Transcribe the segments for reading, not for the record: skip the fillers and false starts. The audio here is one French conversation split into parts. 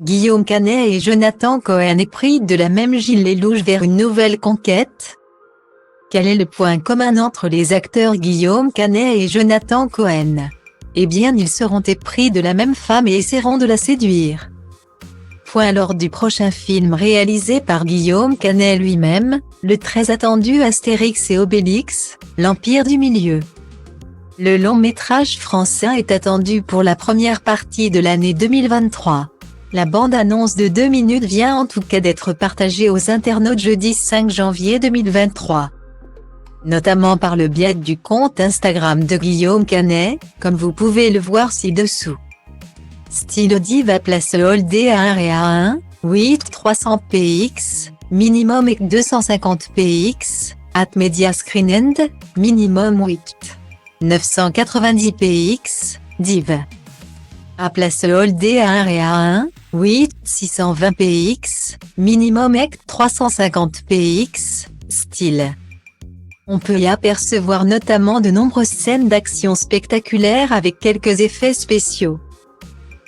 Guillaume Canet et Jonathan Cohen épris de la même gilet louche vers une nouvelle conquête? Quel est le point commun entre les acteurs Guillaume Canet et Jonathan Cohen? Eh bien, ils seront épris de la même femme et essaieront de la séduire. Point lors du prochain film réalisé par Guillaume Canet lui-même, le très attendu Astérix et Obélix, l'Empire du Milieu. Le long métrage français est attendu pour la première partie de l'année 2023. La bande-annonce de 2 minutes vient en tout cas d'être partagée aux internautes jeudi 5 janvier 2023. Notamment par le biais du compte Instagram de Guillaume Canet, comme vous pouvez le voir ci-dessous. Style Diva place Holdé à 1 et à 1, 8 300 px, minimum et 250 px, at Media Screen End, minimum 8 990 px, div. À place Holdé à 1 et à 1, 8 620 px, minimum et 350 px, style. On peut y apercevoir notamment de nombreuses scènes d'action spectaculaires avec quelques effets spéciaux.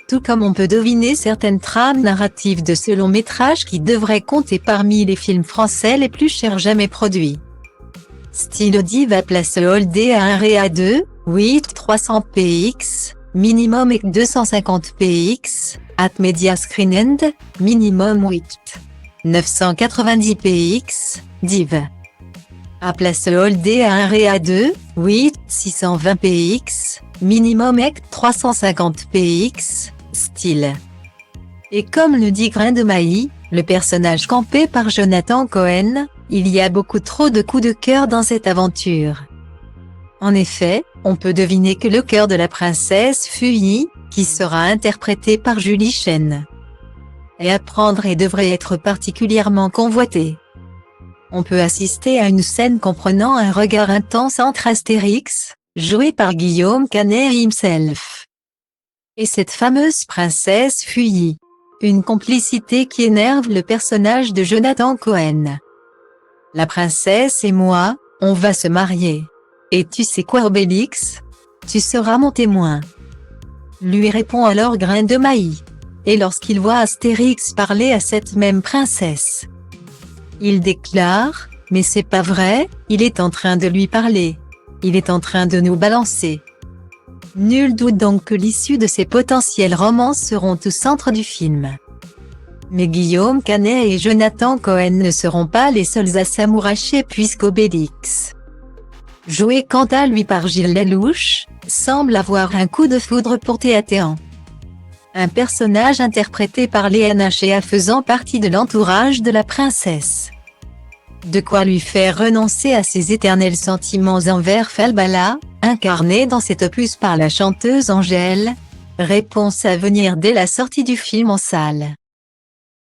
Tout comme on peut deviner certaines trames narratives de ce long métrage qui devrait compter parmi les films français les plus chers jamais produits. Style Diva place Holdé à 1 et à 2, 8 300 px, minimum et 250 px, at Media Screen End, minimum 8 990 px, div. À place Holdé à 1 et à 2, 8 620 px, minimum et 350 px, style. Et comme le dit Grain de Maï, le personnage campé par Jonathan Cohen, il y a beaucoup trop de coups de cœur dans cette aventure. En effet, on peut deviner que le cœur de la princesse Fuyi, qui sera interprétée par Julie Chen, est à prendre et devrait être particulièrement convoité. On peut assister à une scène comprenant un regard intense entre Astérix, joué par Guillaume Canet himself, et cette fameuse princesse Fuyi. Une complicité qui énerve le personnage de Jonathan Cohen. La princesse et moi, on va se marier. Et tu sais quoi Obélix? Tu seras mon témoin. Lui répond alors Grain de Maï. Et lorsqu'il voit Astérix parler à cette même princesse, il déclare, mais c'est pas vrai, il est en train de lui parler. Il est en train de nous balancer. Nul doute donc que l'issue de ces potentielles romances seront au centre du film. Mais Guillaume Canet et Jonathan Cohen ne seront pas les seuls à s'amouracher puisqu'Obélix, joué quant à lui par Gilles Lellouche, semble avoir un coup de foudre pour Théatéan. Un personnage interprété par Léana Chea faisant partie de l'entourage de la princesse. De quoi lui faire renoncer à ses éternels sentiments envers Falbala, incarné dans cet opus par la chanteuse Angèle. Réponse à venir dès la sortie du film en salle.